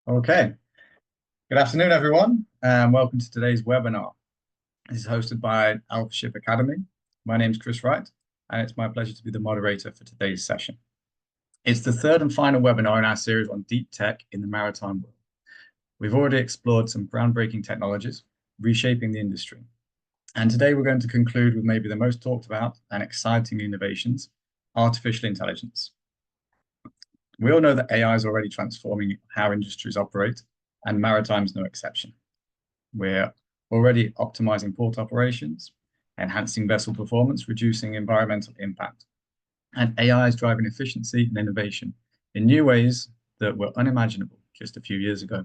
Okay. Good afternoon, everyone, and welcome to today's webinar. This is hosted by Alphaship Academy. My name is Chris Wright, and it's my pleasure to be the moderator for today's session. It's the third and final webinar in our series on deep tech in the maritime world. We've already explored some groundbreaking technologies, reshaping the industry. And today we're going to conclude with maybe the most talked about and exciting innovations, artificial intelligence. We all know that AI is already transforming how industries operate, and maritime is no exception. We're already optimizing port operations, enhancing vessel performance, reducing environmental impact. And AI is driving efficiency and innovation in new ways that were unimaginable just a few years ago.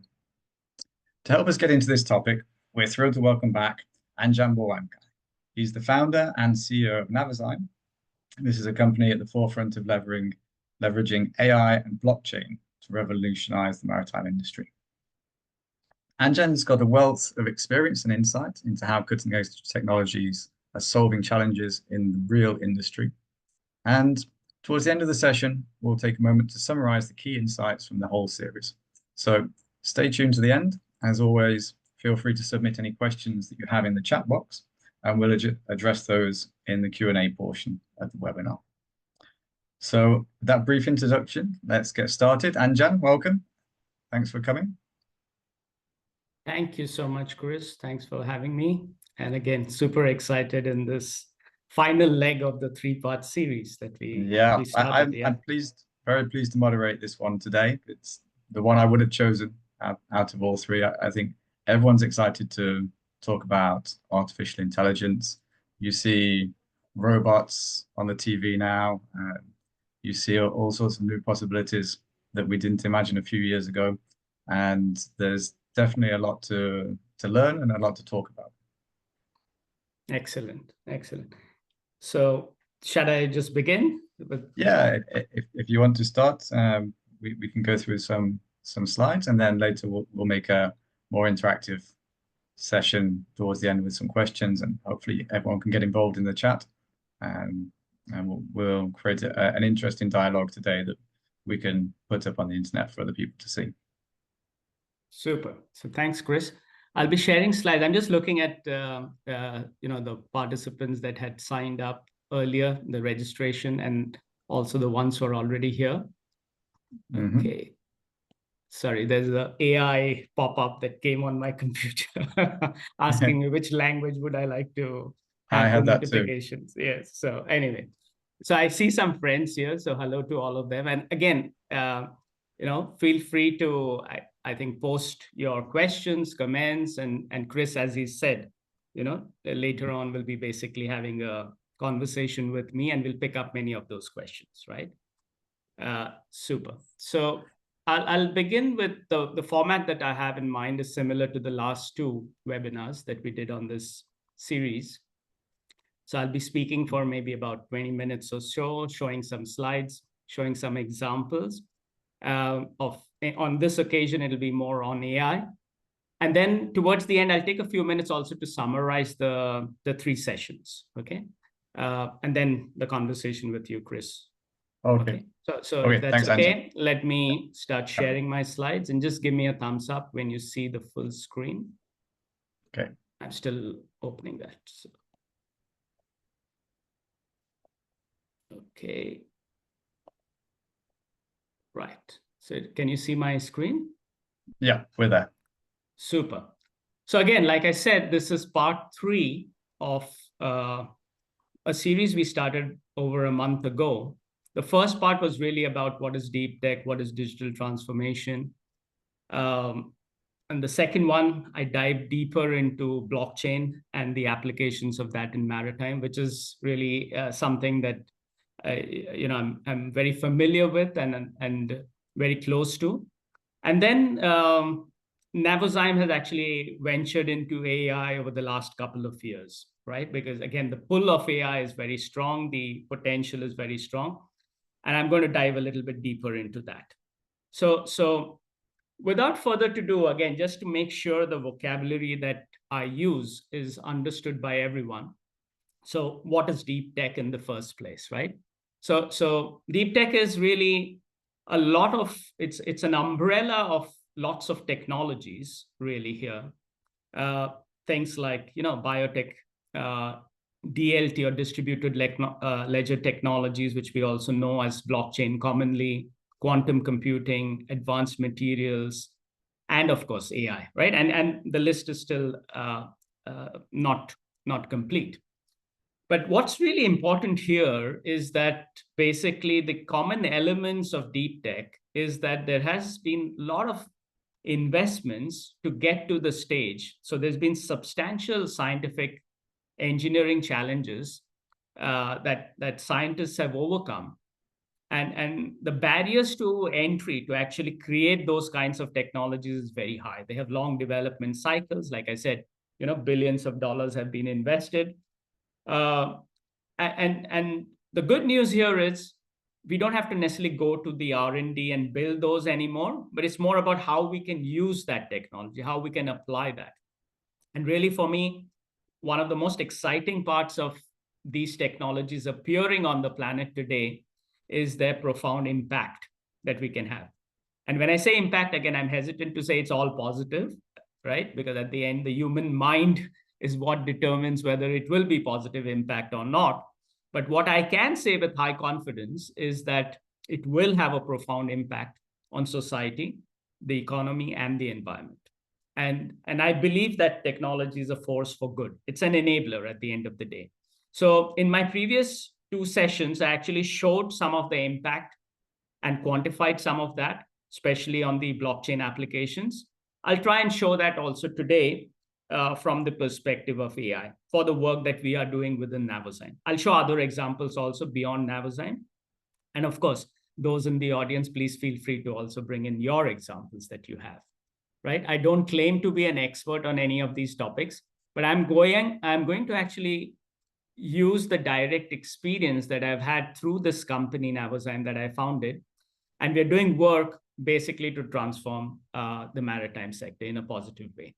To help us get into this topic, we're thrilled to welcome back Anjaney Borwankar. He's the founder and CEO of Navozyme. This is a company at the forefront of leveraging AI and blockchain to revolutionize the maritime industry. Anjaney's got a wealth of experience and insight into how cutting-edge technologies are solving challenges in the real industry. And towards the end of the session, we'll take a moment to summarize the key insights from the whole series. So stay tuned to the end. As always, feel free to submit any questions that you have in the chat box, and we'll address those in the Q&A portion of the webinar. So with that brief introduction, let's get started. Anjaney, welcome. Thanks for coming. Thank you so much, Chris. Thanks for having me. And again, super excited in this final leg of the three-part series that we started. I'm very pleased to moderate this one today. It's the one I would have chosen out of all three. I think everyone's excited to talk about artificial intelligence. You see robots on the TV now. You see all sorts of new possibilities that we didn't imagine a few years ago. And there's definitely a lot to learn and a lot to talk about. Excellent. So shall I just begin? Yeah, if you want to start, we can go through some slides, and then later we'll make a more interactive session towards the end with some questions, and hopefully everyone can get involved in the chat. And we'll create an interesting dialogue today that we can put up on the internet for other people to see. Super. So thanks, Chris. I'll be sharing slides. I'm just looking at the participants that had signed up earlier, the registration, and also the ones who are already here. Mm-hmm. Okay. Sorry, there's an AI pop-up that came on my computer asking me which language would I like to have the notifications. Yes. So anyway, so I see some friends here. So hello to all of them. And again, feel free to, I think, post your questions, comments, and Chris, as he said, later on we'll be basically having a conversation with me, and we'll pick up many of those questions, right? Super. So I'll begin with the format that I have in mind is similar to the last two webinars that we did on this series. So I'll be speaking for maybe about 20 minutes or so, showing some slides, showing some examples. On this occasion, it'll be more on AI. And then towards the end, I'll take a few minutes also to summarize the three sessions, okay? And then the conversation with you, Chris. Okay. So okay, if that's thanks, okay, Anjaney. let me start sharing my slides, and just give me a thumbs up when you see the full screen. Okay. I'm still opening that. So. Okay. Right. So can you see my screen? Yeah, we're there. Super. So again, like I said, this is part 3 of a series we started over a month ago. The first part was really about what is deep tech, what is digital transformation. And the second one, I dived deeper into blockchain and the applications of that in maritime, which is really something that I'm very familiar with and very close to. And then Navozyme has actually ventured into AI over the last couple of years, right? Because again, the pull of AI is very strong, the potential is very strong, and I'm going to dive a little bit deeper into that. So without further ado, again, just to make sure the vocabulary that I use is understood by everyone. So what is deep tech in the first place, right? So deep tech is really a lot of, it's an umbrella of lots of technologies really here. Things like, biotech, DLT or distributed ledger technologies, which we also know as blockchain commonly, quantum computing, advanced materials, and of course, AI, right? And the list is still not complete. But what's really important here is that basically the common elements of deep tech is that there has been a lot of investments to get to the stage. So there's been substantial scientific engineering challenges that scientists have overcome. And the barriers to entry to actually create those kinds of technologies is very high. They have long development cycles. Like I said, billions of dollars have been invested. And the good news here is we don't have to necessarily go to the R&D and build those anymore, but it's more about how we can use that technology, how we can apply that. And really, for me, one of the most exciting parts of these technologies appearing on the planet today is their profound impact that we can have. And when I say impact, again, I'm hesitant to say it's all positive, right? Because at the end, the human mind is what determines whether it will be positive impact or not. But what I can say with high confidence is that it will have a profound impact on society, the economy, and the environment. And I believe that technology is a force for good. It's an enabler at the end of the day. So in my previous 2 sessions, I actually showed some of the impact and quantified some of that, especially on the blockchain applications. I'll try and show that also today from the perspective of AI for the work that we are doing within Navozyme. I'll show other examples also beyond Navozyme. And of course, those in the audience, please feel free to also bring in your examples that you have, right? I don't claim to be an expert on any of these topics, but I'm going to actually use the direct experience that I've had through this company, Navozyme, that I founded. And we're doing work basically to transform the maritime sector in a positive way.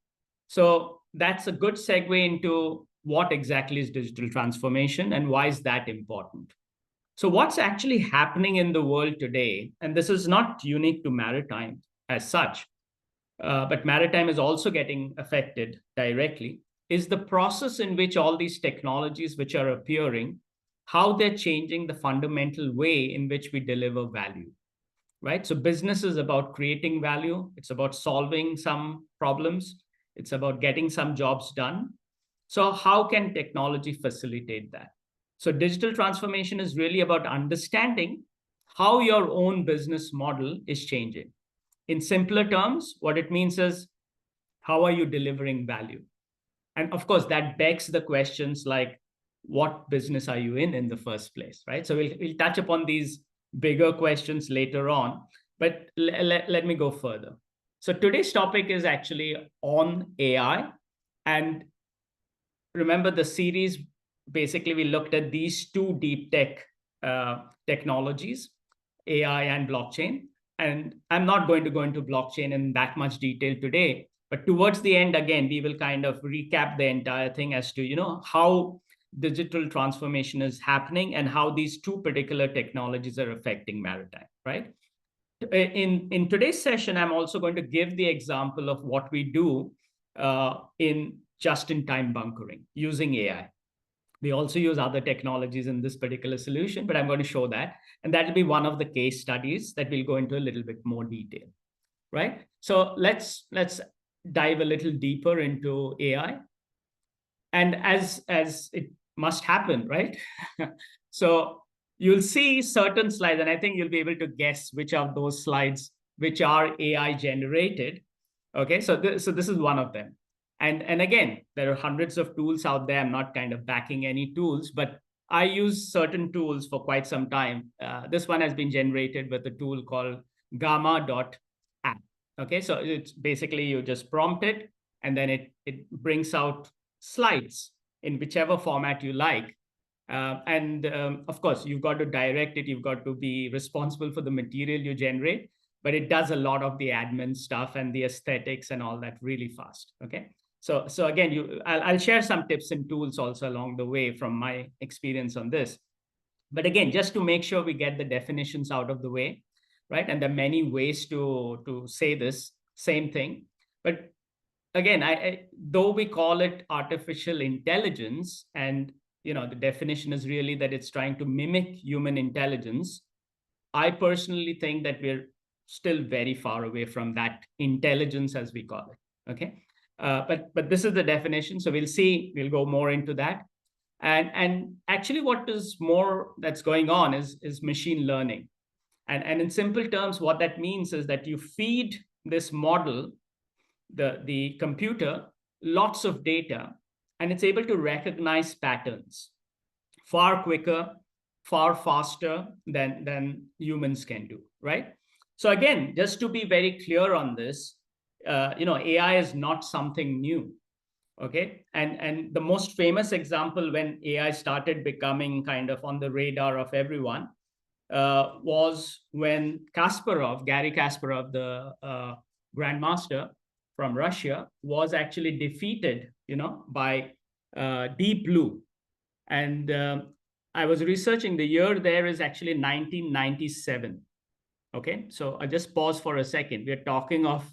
So that's a good segue into what exactly is digital transformation and why is that important. So what's actually happening in the world today, and this is not unique to maritime as such, but maritime is also getting affected directly, is the process in which all these technologies which are appearing, how they're changing the fundamental way in which we deliver value, right? So business is about creating value. It's about solving some problems. It's about getting some jobs done. So how can technology facilitate that? So digital transformation is really about understanding how your own business model is changing. In simpler terms, what it means is, how are you delivering value? And of course, that begs the questions like, what business are you in the first place, right? So we'll touch upon these bigger questions later on, but let me go further. So today's topic is actually on AI. And remember the series, basically we looked at these 2 deep tech technologies, AI and blockchain. And I'm not going to go into blockchain in that much detail today, but towards the end, again, we will kind of recap the entire thing as to, how digital transformation is happening and how these 2 particular technologies are affecting maritime, right? In today's session, I'm also going to give the example of what we do in just-in-time bunkering using AI. We also use other technologies in this particular solution, but I'm going to show that. And that will be one of the case studies that we'll go into a little bit more detail, right? So let's dive a little deeper into AI. And as it must happen, right? So you'll see certain slides, and I think you'll be able to guess which of those slides which are AI generated. Okay, so this is one of them. And again, there are hundreds of tools out there. I'm not kind of backing any tools, but I use certain tools for quite some time. This one has been generated with a tool called gamma.app. Okay, so it's basically you just prompt it, and then it brings out slides in whichever format you like. Of course, you've got to direct it. You've got to be responsible for the material you generate, but it does a lot of the admin stuff and the aesthetics and all that really fast. Okay. So again, I'll share some tips and tools also along the way from my experience on this. But again, just to make sure we get the definitions out of the way, right? And there are many ways to say this. same thing. But again, though we call it artificial intelligence, and the definition is really that it's trying to mimic human intelligence, I personally think that we're still very far away from that intelligence, as we call it. Okay, but this is the definition. So we'll go more into that. And actually, what is more that's going on is machine learning. And in simple terms, what that means is that you feed this model, the computer, lots of data, and it's able to recognize patterns far quicker, far faster than humans can do, right? So again, just to be very clear on this, AI is not something new. Okay, and the most famous example when AI started becoming kind of on the radar of everyone was when Gary Kasparov, the grandmaster from Russia, was actually defeated, by Deep Blue. And I was researching, the year there is actually 1997. Okay, so I just pause for a second. We're talking of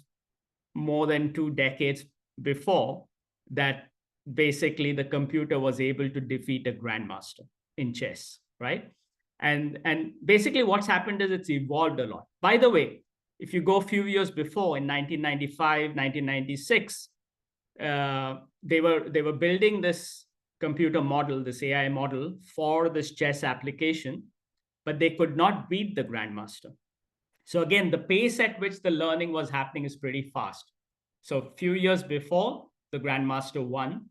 more than 2 decades before that basically the computer was able to defeat a grandmaster in chess, right? And basically what's happened is it's evolved a lot. By the way, if you go a few years before, in 1995, 1996, they were building this computer model, this AI model for this chess application, but they could not beat the grandmaster. So again, the pace at which the learning was happening is pretty fast. So a few years before, the grandmaster won,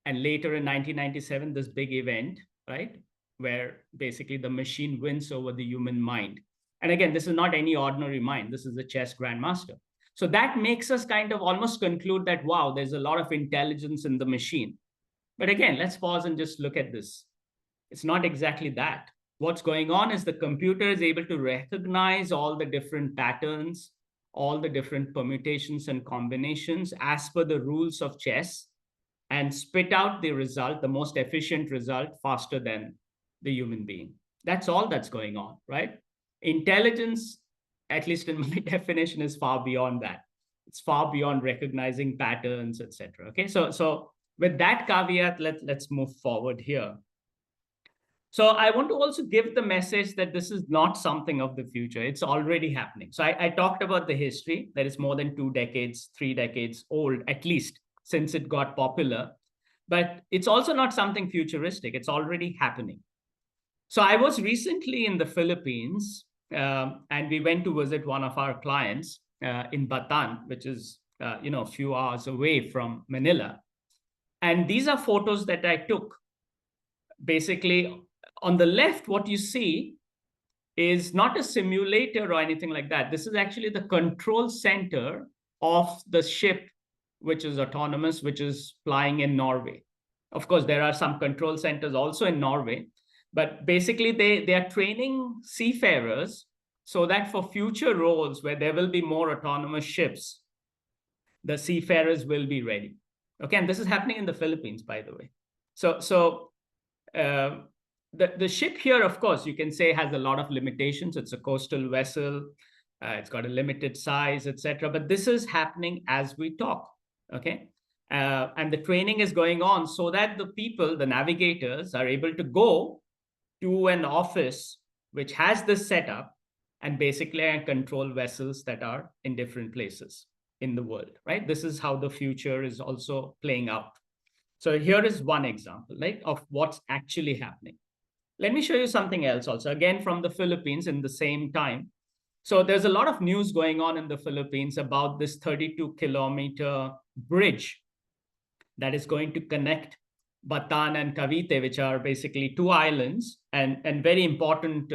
and later in 1997, this big event, right, where basically the machine wins over the human mind. And again, this is not any ordinary mind. This is the chess grandmaster. So that makes us kind of almost conclude that, wow, there's a lot of intelligence in the machine. But again, let's pause and just look at this. It's not exactly that. What's going on is the computer is able to recognize all the different patterns, all the different permutations and combinations as per the rules of chess, and spit out the result, the most efficient result, faster than the human being. That's all that's going on, right? Intelligence, at least in my definition, is far beyond that. It's far beyond recognizing patterns, etc. Okay, so with that caveat, let's move forward here. So I want to also give the message that this is not something of the future. It's already happening. So I talked about the history that is more than 2 decades, 3 decades old, at least, since it got popular. But it's also not something futuristic. It's already happening. So I was recently in the Philippines, and we went to visit one of our clients in Bataan, which is a few hours away from Manila. And these are photos that I took. Basically, on the left, what you see is not a simulator or anything like that. This is actually the control center of the ship, which is autonomous, which is flying in Norway. Of course, there are some control centers also in Norway, but basically they are training seafarers so that for future roles where there will be more autonomous ships, the seafarers will be ready. Okay, and this is happening in the Philippines, by the way. So the ship here, of course, you can say has a lot of limitations. It's a coastal vessel. It's got a limited size, etc. But this is happening as we talk, okay? And the training is going on so that the people, the navigators, are able to go to an office which has this setup and basically control vessels that are in different places in the world, right? This is how the future is also playing out. So here is one example, right, of what's actually happening. Let me show you something else also, again, from the Philippines in the same time. So there's a lot of news going on in the Philippines about this 32-kilometer bridge that is going to connect Bataan and Cavite, which are basically 2 islands and very important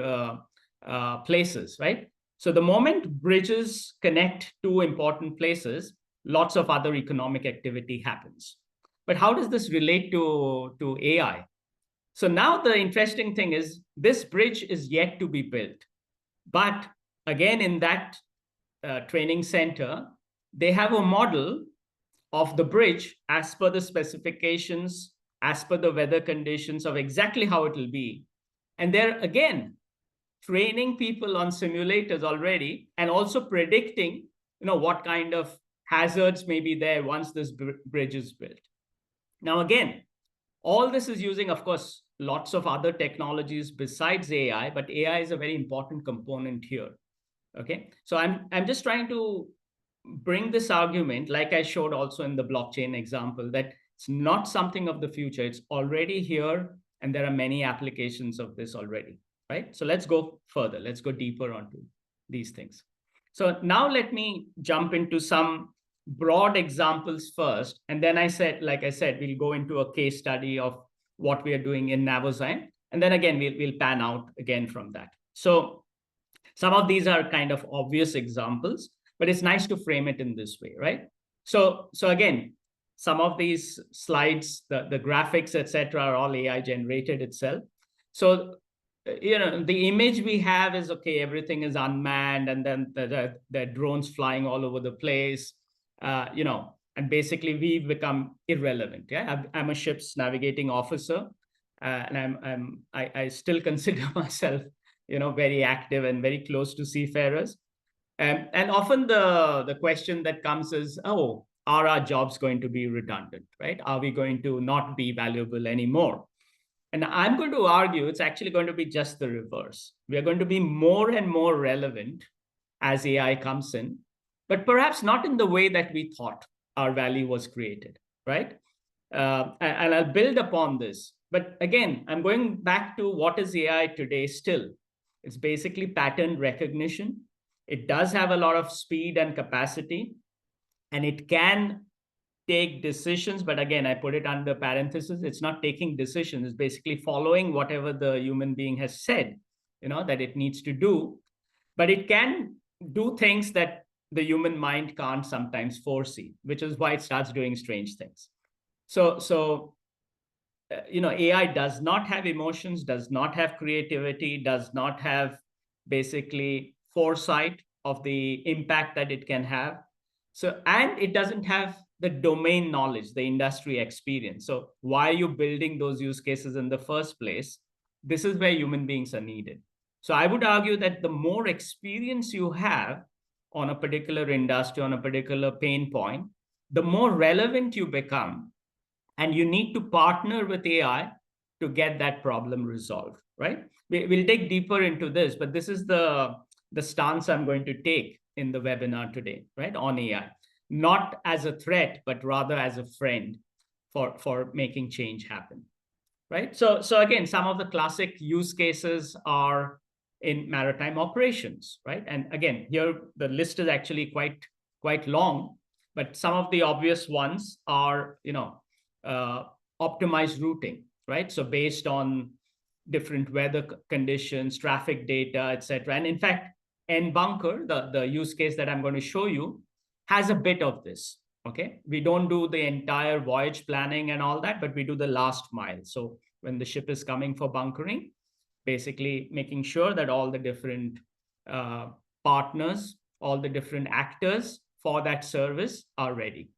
places, right? So the moment bridges connect 2 important places, lots of other economic activity happens. But how does this relate to AI? So now the interesting thing is this bridge is yet to be built. But again, in that training center, they have a model of the bridge as per the specifications, as per the weather conditions of exactly how it will be. And they're, again, training people on simulators already and also predicting what kind of hazards may be there once this bridge is built. Now, again, all this is using, of course, lots of other technologies besides AI, but AI is a very important component here. Okay, so I'm just trying to bring this argument, like I showed also in the blockchain example, that it's not something of the future. It's already here, and there are many applications of this already, right? So let's go further. Let's go deeper onto these things. So now let me jump into some broad examples first. And then like I said, we'll go into a case study of what we are doing in Navozyme. And then again, we'll pan out again from that. So some of these are kind of obvious examples, but it's nice to frame it in this way, right? So again, some of these slides, the graphics, etc., are all AI generated itself. So the image we have is, okay, everything is unmanned, and then the drones flying all over the place, and basically we've become irrelevant. Yeah, I'm a ship's navigating officer, and I still consider myself, very active and very close to seafarers. And often the question that comes is, oh, are our jobs going to be redundant, right? Are we going to not be valuable anymore? And I'm going to argue it's actually going to be just the reverse. We are going to be more and more relevant as AI comes in, but perhaps not in the way that we thought our value was created, right? And I'll build upon this. But again, I'm going back to what is AI today still. It's basically pattern recognition. It does have a lot of speed and capacity, and it can take decisions. But again, I put it under parenthesis. It's not taking decisions. It's basically following whatever the human being has said, that it needs to do. But it can do things that the human mind can't sometimes foresee, which is why it starts doing strange things. So AI does not have emotions, does not have creativity, does not have basically foresight of the impact that it can have. So, and it doesn't have the domain knowledge, the industry experience. So why are you building those use cases in the first place? This is where human beings are needed. So I would argue that the more experience you have on a particular industry, on a particular pain point, the more relevant you become. And you need to partner with AI to get that problem resolved, right? We'll dig deeper into this, but this is the stance I'm going to take in the webinar today, right, on AI. Not as a threat, but rather as a friend for making change happen, right? So again, some of the classic use cases are in maritime operations, right? And again, here the list is actually quite long, but some of the obvious ones are, optimized routing, right? So based on different weather conditions, traffic data, etc. And in fact, Bunker, the use case that I'm going to show you, has a bit of this. Okay, we don't do the entire voyage planning and all that, but we do the last mile. So when the ship is coming for bunkering, basically making sure that all the different partners, all the different actors for that service are ready,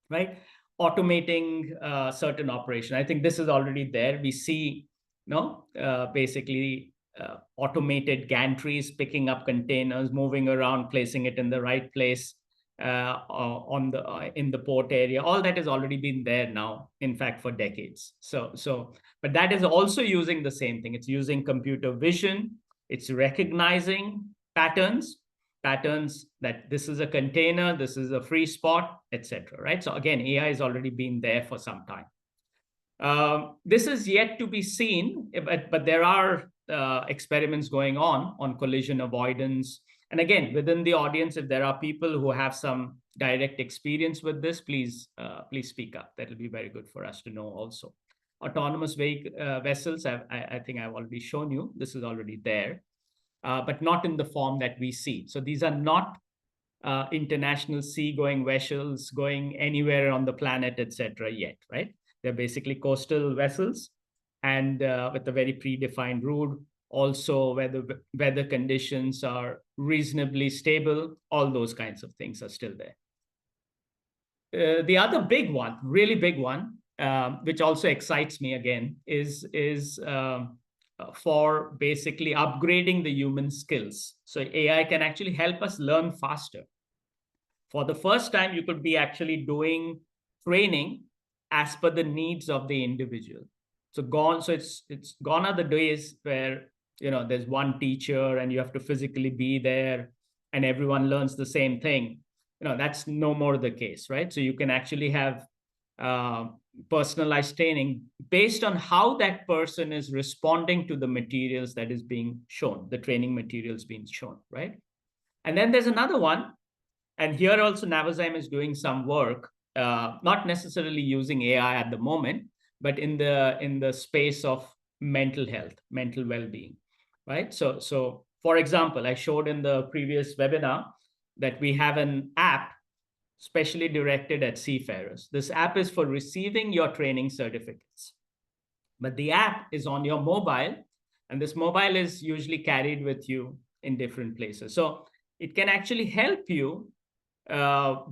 right? Automating certain operation. I think this is already there. We see, basically automated gantries picking up containers, moving around, placing it in the right place in the port area. All that has already been there now, in fact, for decades. But that is also using the same thing. It's using computer vision. It's recognizing patterns that this is a container, this is a free spot, etc. Right? So again, AI has already been there for some time. This is yet to be seen, but there are experiments going on collision avoidance. And again, within the audience, if there are people who have some direct experience with this, please speak up. That will be very good for us to know also. Autonomous vessels, I think I've already shown you. This is already there. But not in the form that we see. So these are not international sea-going vessels going anywhere on the planet, etc. yet, right? They're basically coastal vessels, and with a very predefined route. Also, where the weather conditions are reasonably stable, all those kinds of things are still there. The other big one, really big one, which also excites me again, is for basically upgrading the human skills. So AI can actually help us learn faster. for the first time, you could be actually doing training as per the needs of the individual. So it's gone are the days where, there's one teacher and you have to physically be there and everyone learns the same thing. That's no more the case, right? So you can actually have personalized training based on how that person is responding to the materials that is being shown, the training materials being shown, right? And then there's another one, and here also Navozyme is doing some work, not necessarily using AI at the moment, but in the space of mental health, mental well-being, right? So for example, I showed in the previous webinar that we have an app specially directed at seafarers. This app is for receiving your training certificates. But the app is on your mobile, and this mobile is usually carried with you in different places. So it can actually help you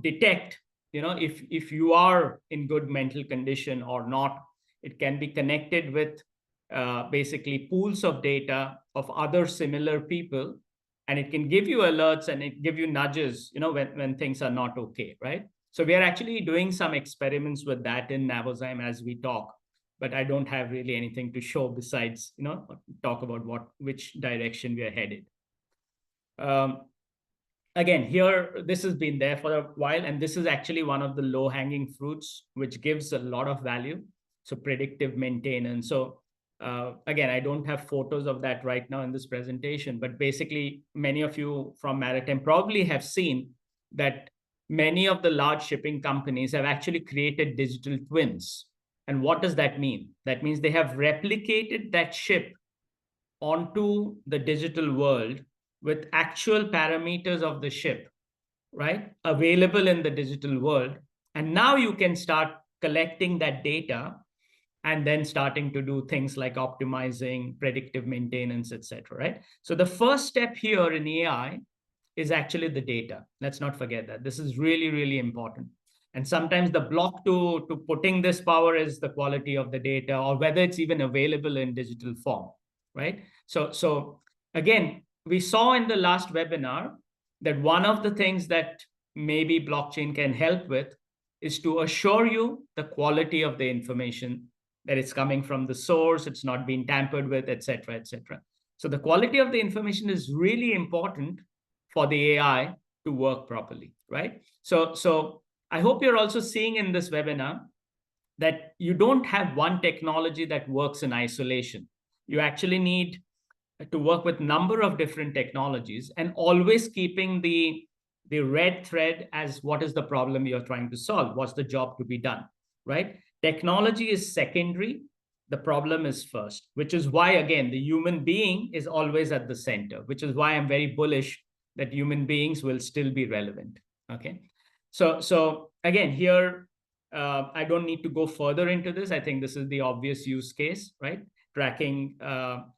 detect, if you are in good mental condition or not. It can be connected with basically pools of data of other similar people, and it can give you alerts and it give you nudges, when things are not okay, right? So we are actually doing some experiments with that in Navozyme as we talk, but I don't have really anything to show besides, talk about which direction we are headed. Again, here, this has been there for a while, and this is actually one of the low-hanging fruits, which gives a lot of value. So predictive maintenance. So again, I don't have photos of that right now in this presentation, but basically many of you from Maritime probably have seen that many of the large shipping companies have actually created digital twins. And what does that mean? That means they have replicated that ship onto the digital world with actual parameters of the ship, right, available in the digital world. And now you can start collecting that data and then starting to do things like optimizing, predictive maintenance, etc. Right? So the first step here in AI is actually the data. Let's not forget that. This is really, really important. And sometimes the block to putting this power is the quality of the data, or whether it's even available in digital form, right? So again, we saw in the last webinar that one of the things that maybe blockchain can help with is to assure you the quality of the information, that it's coming from the source, it's not being tampered with, etc., etc. So the quality of the information is really important for the AI to work properly, right? So I hope you're also seeing in this webinar that you don't have one technology that works in isolation. You actually need to work with a number of different technologies, and always keeping the red thread as what is the problem you're trying to solve, what's the job to be done, right? Technology is secondary, the problem is first, which is why, again, the human being is always at the center, which is why I'm very bullish that human beings will still be relevant, okay? So again, here, I don't need to go further into this. I think this is the obvious use case, right? Tracking,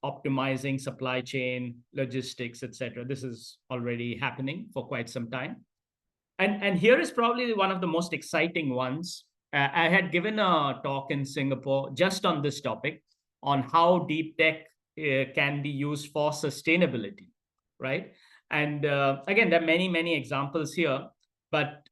optimizing supply chain, logistics, etc. This is already happening for quite some time. And here is probably one of the most exciting ones. I had given a talk in Singapore just on this topic, on how deep tech can be used for sustainability, right? And again, there are many, many examples here, but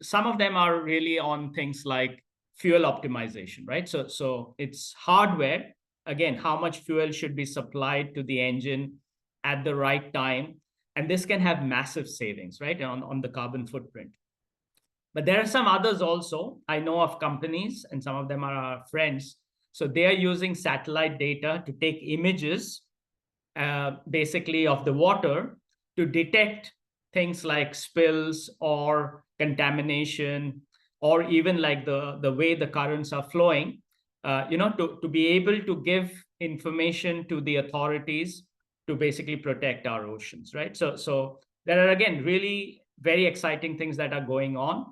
some of them are really on things like fuel optimization, right? So it's hardware. Again, how much fuel should be supplied to the engine at the right time. And this can have massive savings, right, on the carbon footprint. But there are some others also. I know of companies, and some of them are our friends. So they are using satellite data to take images, basically, of the water to detect things like spills or contamination, or even like the way the currents are flowing, to be able to give information to the authorities to basically protect our oceans, right? So there are, again, really very exciting things that are going on.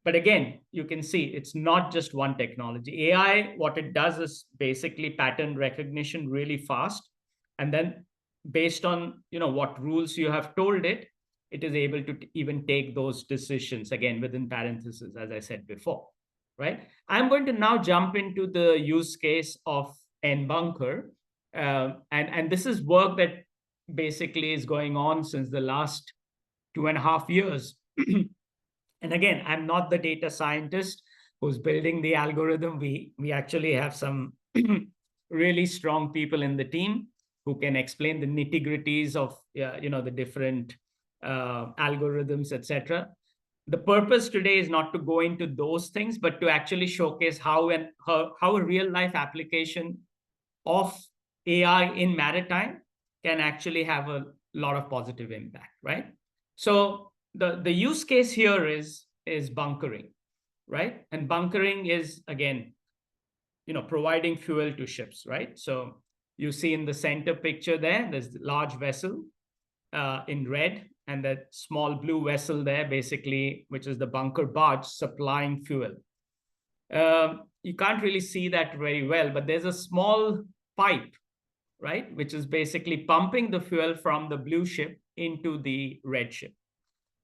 But again, you can see it's not just one technology. AI, what it does is basically pattern recognition really fast. And then based on what rules you have told it, it is able to even take those decisions, again, within parentheses, as I said before, right? I'm going to now jump into the use case of Nbunker. And this is work that basically is going on since the last 2.5 years. And again, I'm not the data scientist who's building the algorithm. We actually have some really strong people in the team who can explain the nitty-gritties of the different algorithms, etc. The purpose today is not to go into those things, but to actually showcase how a real-life application of AI in maritime can actually have a lot of positive impact, right? So the use case here is bunkering, right? And bunkering is, again, providing fuel to ships, right? So you see in the center picture there's the large vessel in red, and that small blue vessel there, basically, which is the bunker barge supplying fuel. You can't really see that very well, but there's a small pipe, right, which is basically pumping the fuel from the blue ship into the red ship.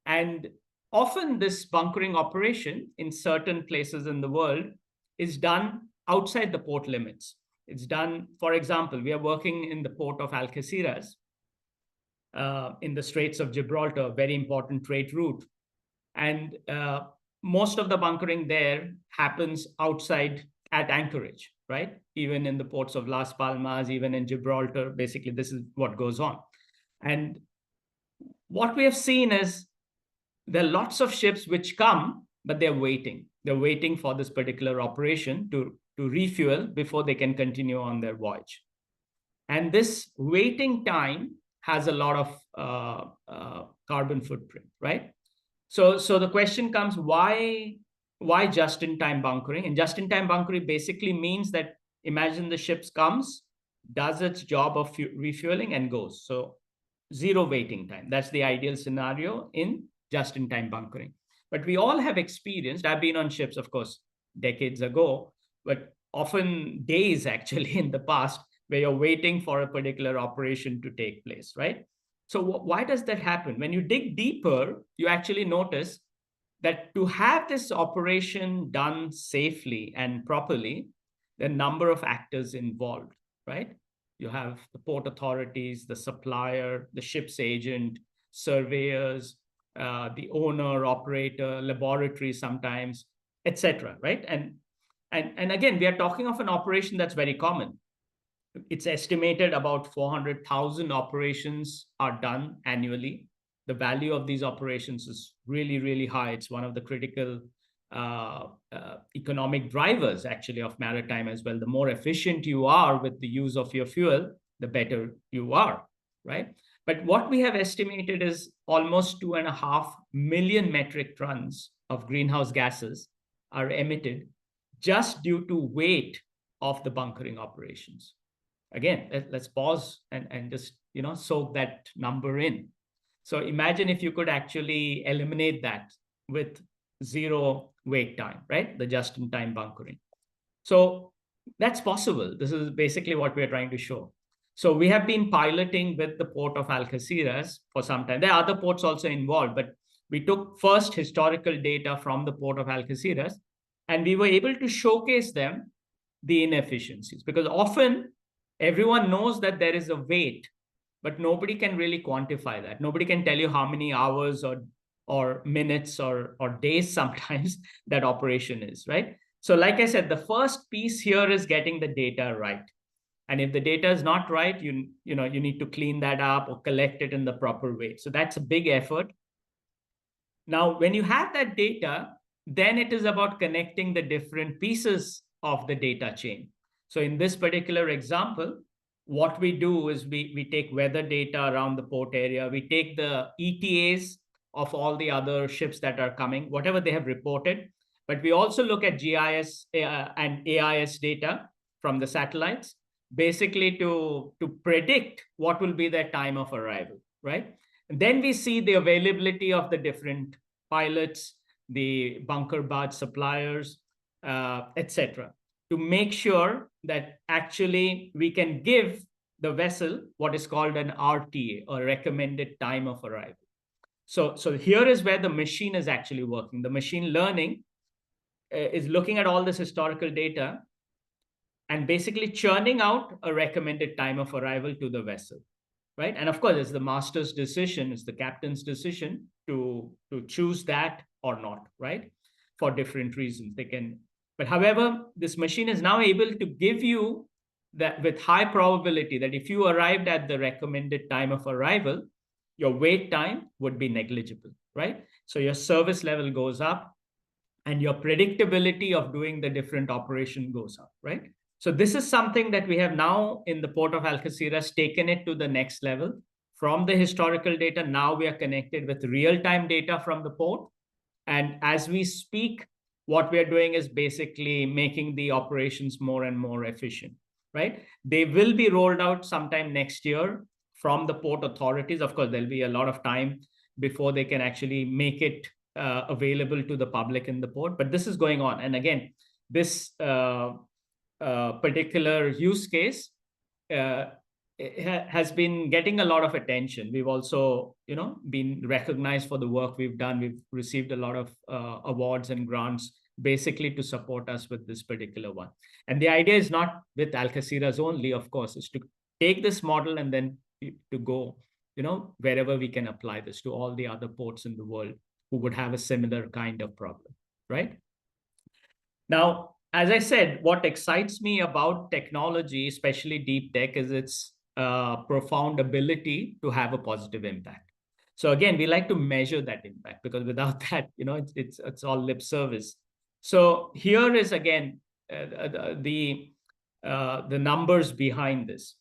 And often this bunkering operation in certain places in the world is done outside the port limits. It's done, for example, we are working in the port of Algeciras, in the Straits of Gibraltar, very important trade route. And most of the bunkering there happens outside at anchorage, right? Even in the ports of Las Palmas, even in Gibraltar, basically this is what goes on. And what we have seen is there are lots of ships which come, but they're waiting. They're waiting for this particular operation to refuel before they can continue on their voyage. And this waiting time has a lot of carbon footprint, right? So the question comes, why just-in-time bunkering? And just-in-time bunkering basically means that, imagine the ship comes, does its job of refueling and goes. So zero waiting time. That's the ideal scenario in just-in-time bunkering. But we all have experienced, I've been on ships, of course, decades ago, but often days actually in the past, where you're waiting for a particular operation to take place, right? So why does that happen? When you dig deeper, you actually notice that to have this operation done safely and properly, the number of actors involved, right? You have the port authorities, the supplier, the ship's agent, surveyors, the owner, operator, laboratory sometimes, etc., right? And again, we are talking of an operation that's very common. It's estimated about 400,000 operations are done annually. The value of these operations is really, really high. It's one of the critical economic drivers, actually, of maritime as well. The more efficient you are with the use of your fuel, the better you are, right? But what we have estimated is almost 2.5 million metric tons of greenhouse gases are emitted just due to weight of the bunkering operations. Again, let's pause and just soak that number in. So imagine if you could actually eliminate that with zero wait time, right? The just-in-time bunkering. So that's possible. This is basically what we're trying to show. So we have been piloting with the port of Algeciras for some time. There are other ports also involved, but we took first historical data from the port of Algeciras, and we were able to showcase them the inefficiencies, because often everyone knows that there is a wait, but nobody can really quantify that. Nobody can tell you how many hours or minutes or days sometimes that operation is, right? So like I said, the first piece here is getting the data right. And if the data is not right, you need to clean that up or collect it in the proper way. So that's a big effort. Now, when you have that data, then it is about connecting the different pieces of the data chain. So in this particular example, what we do is we take weather data around the port area. We take the ETAs of all the other ships that are coming, whatever they have reported. But we also look at GIS and AIS data from the satellites, basically to predict what will be their time of arrival, right? And then we see the availability of the different pilots, the bunker barge suppliers, etc., to make sure that actually we can give the vessel what is called an RTA, or recommended time of arrival. So here is where the machine is actually working. The machine learning is looking at all this historical data and basically churning out a recommended time of arrival to the vessel. right? And of course, it's the master's decision, it's the captain's decision to choose that or not, right? For different reasons. They can, but however, this machine is now able to give you that with high probability that if you arrived at the recommended time of arrival, your wait time would be negligible, right? So your service level goes up and your predictability of doing the different operation goes up, right? So this is something that we have now in the port of Algeciras taken it to the next level. From the historical data, now we are connected with real-time data from the port. And as we speak, what we are doing is basically making the operations more and more efficient, right? They will be rolled out sometime next year from the port authorities. Of course, there'll be a lot of time before they can actually make it available to the public in the port, but this is going on. And again, this particular use case has been getting a lot of attention. We've also, been recognized for the work we've done. We've received a lot of awards and grants basically to support us with this particular one. And the idea is not with Algeciras only, of course, is to take this model and then to go, wherever we can apply this to all the other ports in the world who would have a similar kind of problem, right? Now, as I said, what excites me about technology, especially deep tech, is its profound ability to have a positive impact. So again, we like to measure that impact because without that, it's all lip service. So here is again the numbers behind this.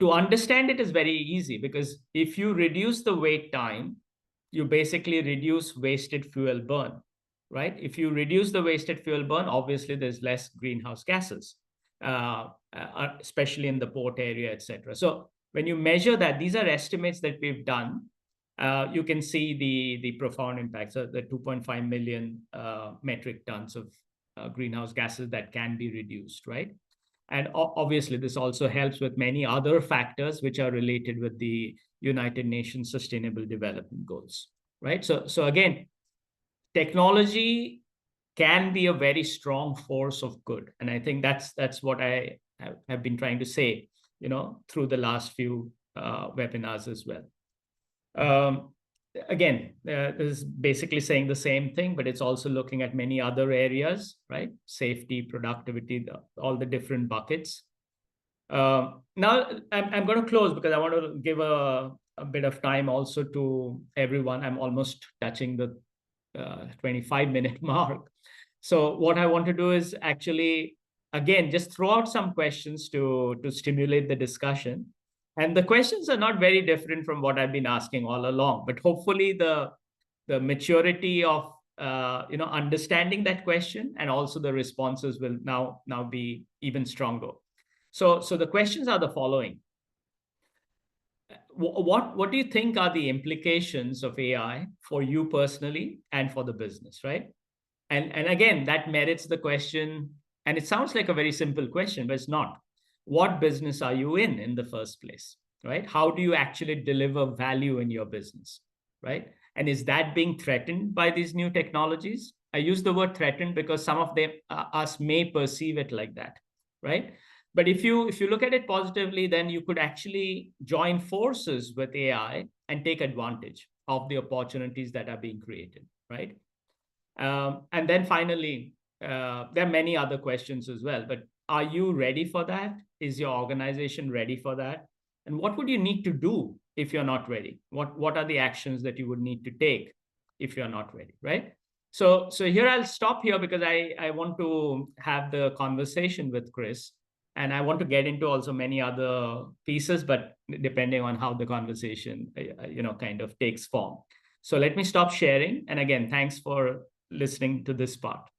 To understand it is very easy because if you reduce the wait time, you basically reduce wasted fuel burn, right? If you reduce the wasted fuel burn, obviously there's less greenhouse gases, especially in the port area, etc. So when you measure that, these are estimates that we've done. You can see the profound impact. So the 2.5 million metric tons of greenhouse gases that can be reduced, right? And obviously, this also helps with many other factors which are related with the United Nations Sustainable Development Goals, right? So again, technology can be a very strong force of good. And I think that's what I have been trying to say, through the last few webinars as well. Again, this is basically saying the same thing, but it's also looking at many other areas, right? Safety, productivity, all the different buckets. Now, I'm going to close because I want to give a bit of time also to everyone. I'm almost touching the 25-minute mark. So what I want to do is actually, again, just throw out some questions to stimulate the discussion. And the questions are not very different from what I've been asking all along, but hopefully the maturity of understanding that question and also the responses will now be even stronger. So the questions are the following. What do you think are the implications of AI for you personally and for the business, right? And again, that merits the question, and it sounds like a very simple question, but it's not. What business are you in the first place, right? How do you actually deliver value in your business, right? And is that being threatened by these new technologies? I use the word threatened because some of them, us may perceive it like that, right? But if you look at it positively, then you could actually join forces with AI and take advantage of the opportunities that are being created, right? And then finally, there are many other questions as well, but are you ready for that? Is your organization ready for that? And what would you need to do if you're not ready? What are the actions that you would need to take if you're not ready, right? So here I'll stop here because I want to have the conversation with Chris, and I want to get into also many other pieces, but depending on how the conversation, kind of takes form. So let me stop sharing. And again, thanks for listening to this part.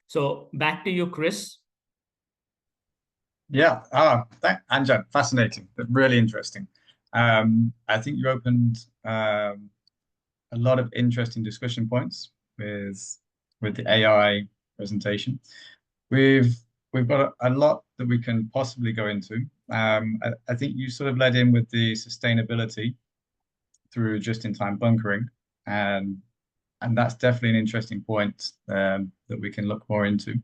So back to you, Chris. Yeah, Anjan, fascinating, but really interesting. I think you opened a lot of interesting discussion points with the AI presentation. We've got a lot that we can possibly go into. I think you sort of led in with the sustainability through just-in-time bunkering, and that's definitely an interesting point that we can look more into.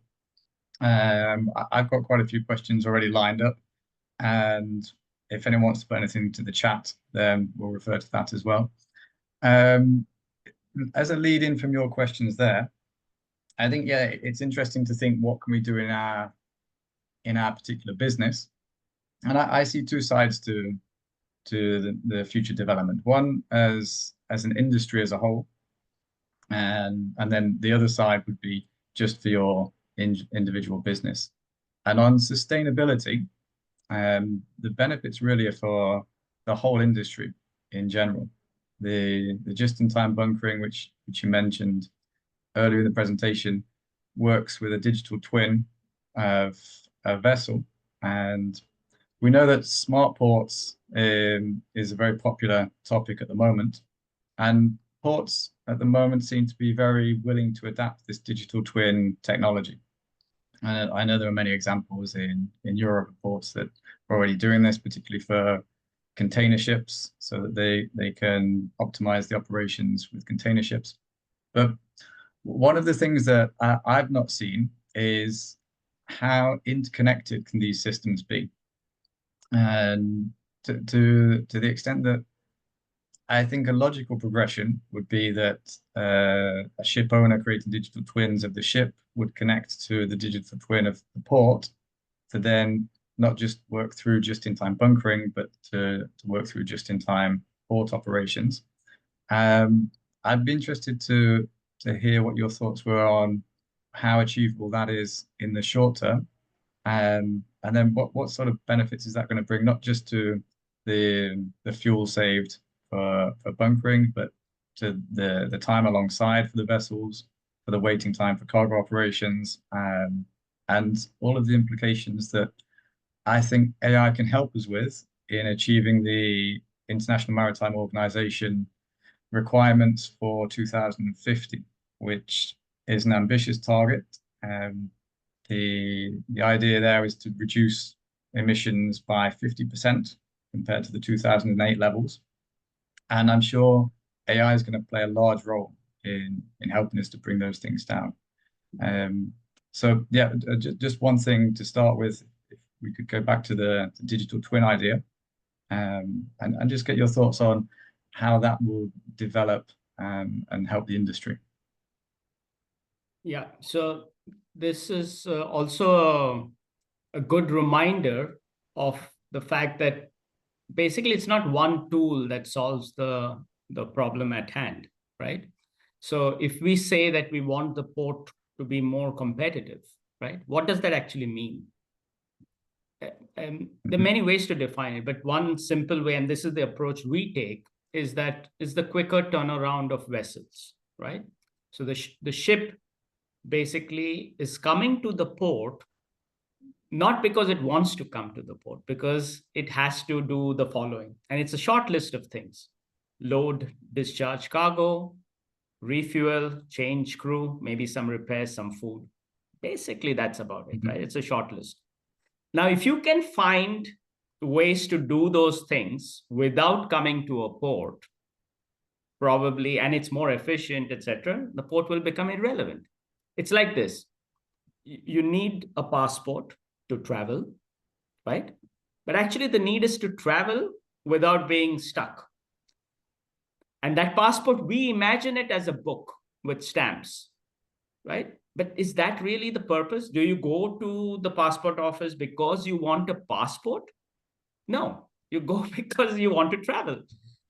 I've got quite a few questions already lined up, and if anyone wants to put anything into the chat, then we'll refer to that as well. As a lead in from your questions there, I think, yeah, it's interesting to think what can we do in our particular business. And I see two sides to the future development. One as an industry as a whole, and then the other side would be just for your individual business. And on sustainability, the benefits really are for the whole industry in general. The just-in-time bunkering, which you mentioned earlier in the presentation, works with a digital twin of a vessel, and we know that smart ports is a very popular topic at the moment, and ports at the moment seem to be very willing to adapt this digital twin technology. And I know there are many examples in Europe of ports that are already doing this, particularly for container ships, so that they can optimize the operations with container ships. But one of the things that I've not seen is how interconnected can these systems be, and to the extent that I think a logical progression would be that a ship owner creating digital twins of the ship would connect to the digital twin of the port to then not just work through just-in-time bunkering, but to work through just-in-time port operations. I'd be interested to hear what your thoughts were on how achievable that is in the short term, and then what sort of benefits is that going to bring, not just to the fuel saved for bunkering, but to the time alongside for the vessels, for the waiting time for cargo operations, and all of the implications that I think AI can help us with in achieving the International Maritime Organization requirements for 2050, which is an ambitious target. The idea there is to reduce emissions by 50% compared to the 2008 levels. And I'm sure AI is going to play a large role in helping us to bring those things down. So yeah, just one thing to start with, if we could go back to the digital twin idea, and just get your thoughts on how that will develop and help the industry. Yeah, so this is also a good reminder of the fact that basically it's not one tool that solves the problem at hand, right? So if we say that we want the port to be more competitive, right? What does that actually mean? There are many ways to define it, but one simple way, and this is the approach we take, is the quicker turnaround of vessels, right? So the ship basically is coming to the port, not because it wants to come to the port, because it has to do the following. And it's a short list of things: load, discharge cargo, refuel, change crew, maybe some repairs, some food. Basically, that's about it, right? It's a short list. Now, if you can find ways to do those things without coming to a port, probably, and it's more efficient, etc., the port will become irrelevant. It's like this. You need a passport to travel, right? But actually the need is to travel without being stuck. And that passport, we imagine it as a book with stamps, right? But is that really the purpose? Do you go to the passport office because you want a passport? No, you go because you want to travel,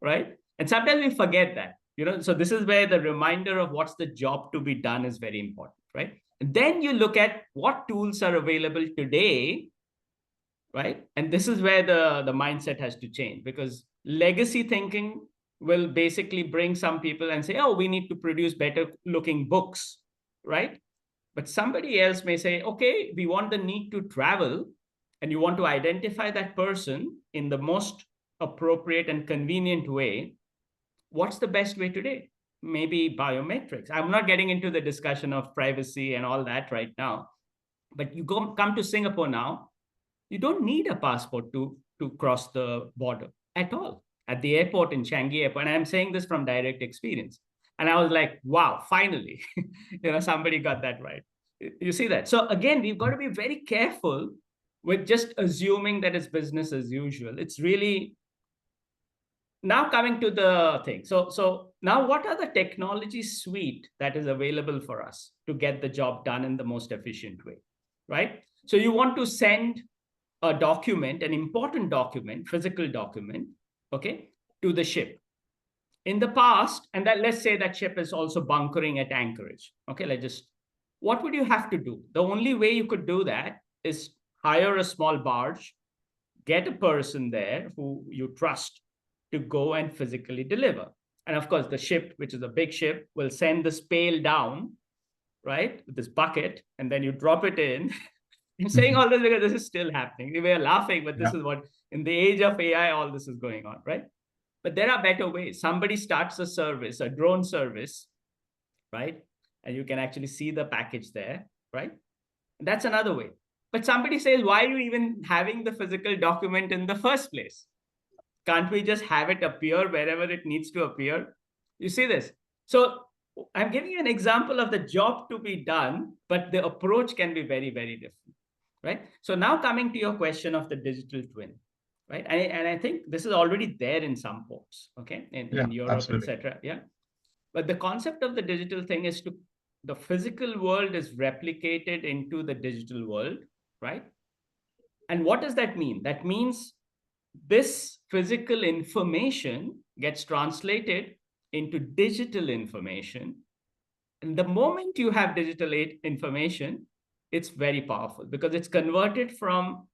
right? And sometimes we forget that, so this is where the reminder of what's the job to be done is very important, right? And then you look at what tools are available today, right? And this is where the mindset has to change, because legacy thinking will basically bring some people and say, oh, we need to produce better looking books, right? But somebody else may say, okay, we want the need to travel, and you want to identify that person in the most appropriate and convenient way. What's the best way today? Maybe biometrics. I'm not getting into the discussion of privacy and all that right now, but you come to Singapore now, you don't need a passport to cross the border at all. At the airport in Changi Airport, and I'm saying this from direct experience. And I was like, wow, finally, somebody got that right. You see that? So again, we've got to be very careful with just assuming that it's business as usual. It's really now coming to the thing. So now what are the technology suite that is available for us to get the job done in the most efficient way, right? So you want to send a document, an important document, physical document, okay, to the ship. In the past, and that let's say that ship is also bunkering at anchorage. Okay, what would you have to do? The only way you could do that is hire a small barge, get a person there who you trust to go and physically deliver. And of course, the ship, which is a big ship, will send this pail down, right, with this bucket, and then you drop it in. I'm saying all this because this is still happening. We are laughing, but this is what, in the age of AI, all this is going on, right? But there are better ways. Somebody starts a service, a drone service, right? And you can actually see the package there, right? And that's another way. But somebody says, why are you even having the physical document in the first place? Can't we just have it appear wherever it needs to appear? You see this? So I'm giving you an example of the job to be done, but the approach can be very, very different, right? So now coming to your question of the digital twin, right? And I think this is already there in some ports, okay, in Europe, etc. Yeah. But the concept of the digital thing is the physical world is replicated into the digital world, right? And what does that mean? That means this physical information gets translated into digital information. And the moment you have digital information, it's very powerful because it's converted from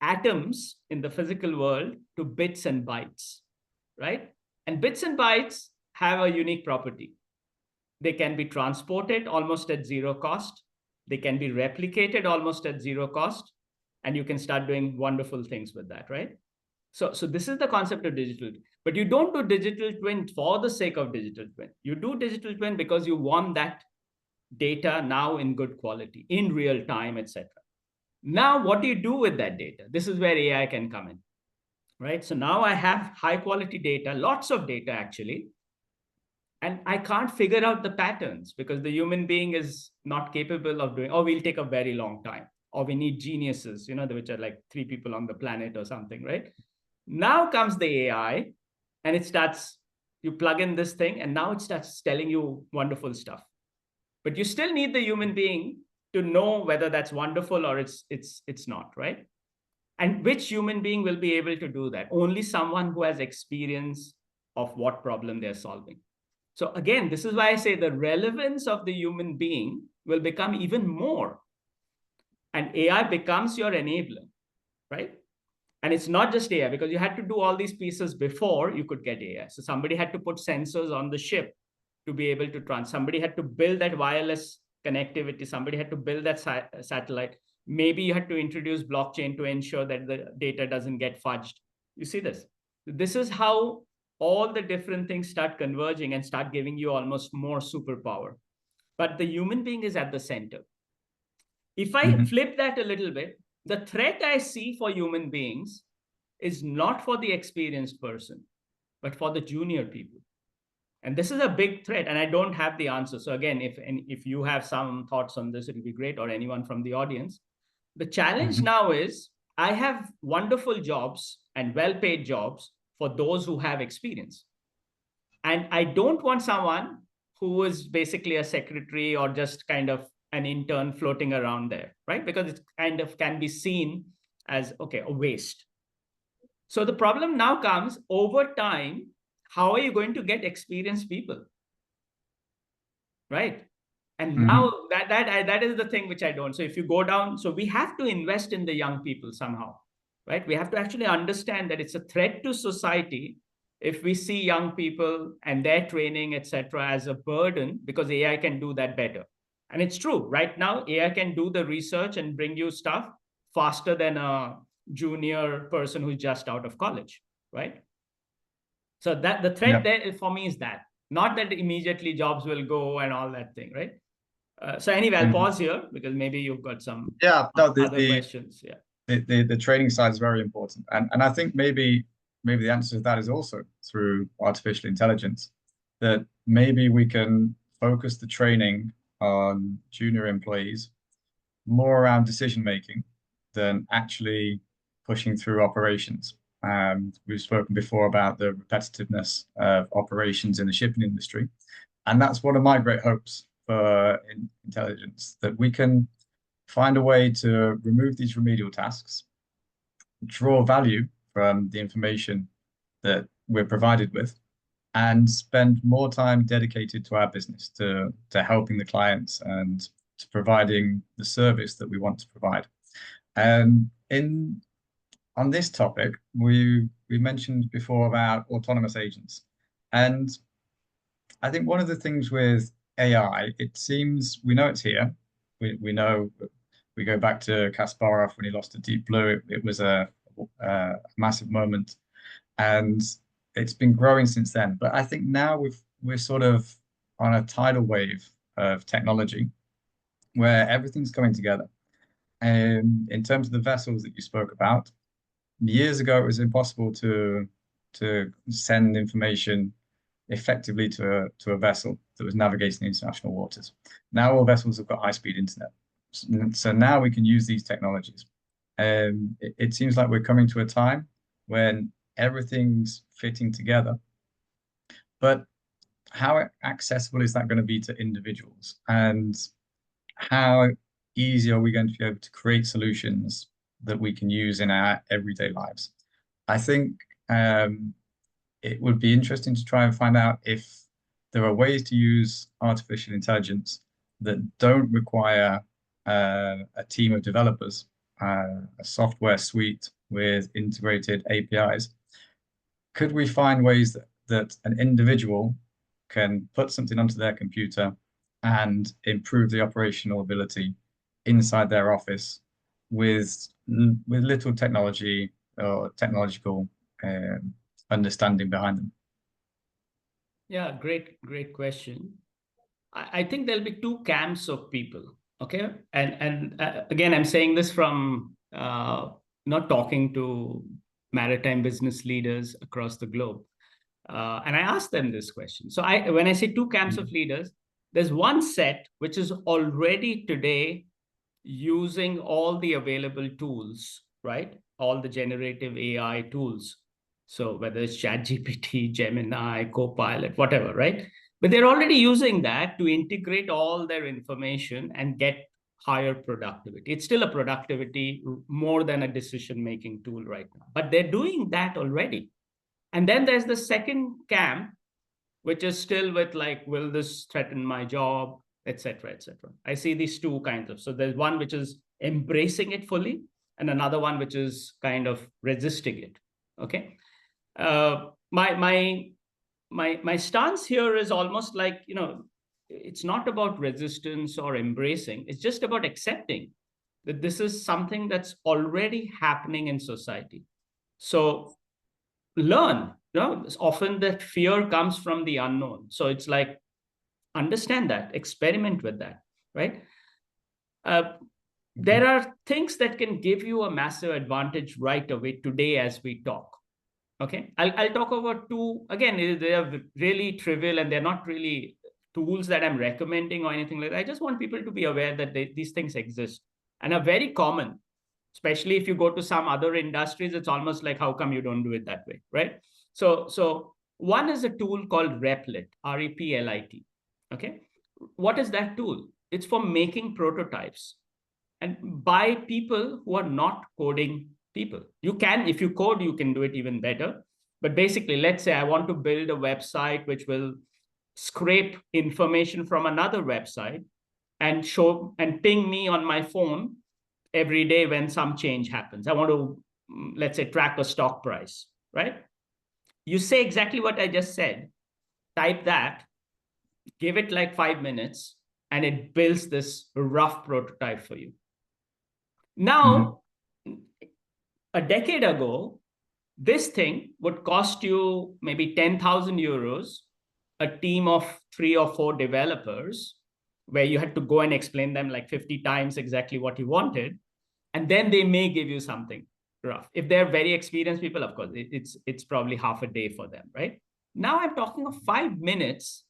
atoms in the physical world to bits and bytes, right? And bits and bytes have a unique property. They can be transported almost at zero cost. They can be replicated almost at zero cost. And you can start doing wonderful things with that, right? So this is the concept of digital. But you don't do digital twin for the sake of digital twin. You do digital twin because you want that data now in good quality, in real time, etc. Now, what do you do with that data? This is where AI can come in, right? So now I have high quality data, lots of data actually, and I can't figure out the patterns because the human being is not capable of doing, or we'll take a very long time, or we need geniuses, which are like 3 people on the planet or something, right? Now comes the AI and you plug in this thing and now it starts telling you wonderful stuff. But you still need the human being to know whether that's wonderful or it's not, right? And which human being will be able to do that? Only someone who has experience of what problem they're solving. So again, this is why I say the relevance of the human being will become even more. And AI becomes your enabler, right? And it's not just AI because you had to do all these pieces before you could get AI. So somebody had to put sensors on the ship to be able to somebody had to build that wireless connectivity. Somebody had to build that satellite. Maybe you had to introduce blockchain to ensure that the data doesn't get fudged. You see this? This is how all the different things start converging and start giving you almost more superpower. But the human being is at the center. If I flip that a little bit, the threat I see for human beings is not for the experienced person, but for the junior people. And this is a big threat, and I don't have the answer. So again, if you have some thoughts on this, it would be great, or anyone from the audience. The challenge now is I have wonderful jobs and well-paid jobs for those who have experience. And I don't want someone who is basically a secretary or just kind of an intern floating around there, right? Because it kind of can be seen as, okay, a waste. So the problem now comes over time, how are you going to get experienced people? Right? And now that is the thing which I don't. So if you go down, so we have to invest in the young people somehow, right? We have to actually understand that it's a threat to society if we see young people and their training, etc., as a burden, because AI can do that better. And it's true. Right now, AI can do the research and bring you stuff faster than a junior person who's just out of college, right? So that the threat there for me is that, not that immediately jobs will go and all that thing, right? So anyway, I'll pause here because maybe you've got some other questions. Yeah. The training side is very important. And I think maybe the answer to that is also through artificial intelligence, that maybe we can focus the training on junior employees more around decision making than actually pushing through operations. We've spoken before about the repetitiveness of operations in the shipping industry. And that's one of my great hopes for intelligence, that we can find a way to remove these remedial tasks, draw value from the information that we're provided with, and spend more time dedicated to our business, to helping the clients and to providing the service that we want to provide. On this topic, we mentioned before about autonomous agents. And I think one of the things with AI, it seems we know it's here. We know, we go back to Kasparov when he lost to Deep Blue. It was a massive moment, and it's been growing since then. But I think now we're sort of on a tidal wave of technology where everything's coming together. And in terms of the vessels that you spoke about, years ago it was impossible to send information effectively to a vessel that was navigating international waters. Now all vessels have got high-speed internet. So now we can use these technologies. It seems like we're coming to a time when everything's fitting together. But how accessible is that going to be to individuals? And how easy are we going to be able to create solutions that we can use in our everyday lives? I think it would be interesting to try and find out if there are ways to use artificial intelligence that don't require a team of developers, a software suite with integrated APIs. Could we find ways that an individual can put something onto their computer and improve the operational ability inside their office with little technology or technological understanding behind them? Yeah, great question. I think there'll be two camps of people, okay? And again, I'm saying this from not talking to maritime business leaders across the globe. And I asked them this question. So when I say two camps of leaders, there's one set which is already today using all the available tools, right? All the generative AI tools. So whether it's ChatGPT, Gemini, Copilot, whatever, right? But they're already using that to integrate all their information and get higher productivity. It's still a productivity more than a decision-making tool right now, but they're doing that already. And then there's the second camp, which is still with like, will this threaten my job, et cetera, et cetera. I see these two kinds of, so there's one which is embracing it fully and another one which is kind of resisting it, okay? My stance here is almost like, you know, it's not about resistance or embracing. It's just about accepting that this is something that's already happening in society. So learn, you know, often that fear comes from the unknown. So it's like, understand that, experiment with that, right? There are things that can give you a massive advantage right away today as we talk. Okay, I'll talk about two. Again, they are really trivial and they're not really tools that I'm recommending or anything like that. I just want people to be aware that these things exist and are very common, especially if you go to some other industries. It's almost like, how come you don't do it that way, right? So one is a tool called Replit, R-E-P-L-I-T. Okay, what is that tool? It's for making prototypes and by people who are not coding people. You can, if you code, you can do it even better. But basically, let's say I want to build a website which will scrape information from another website and show and ping me on my phone every day when some change happens. I want to, let's say, track a stock price, right? You say exactly what I just said, type that, give it like 5 minutes, and it builds this rough prototype for you. Now, a decade ago, this thing would cost you maybe 10,000 euros, a team of 3 or 4 developers, where you had to go and explain them like 50 times exactly what you wanted. And then they may give you something rough. If they're very experienced people, of course, it's probably half a day for them, right? Now I'm talking of 5 minutes.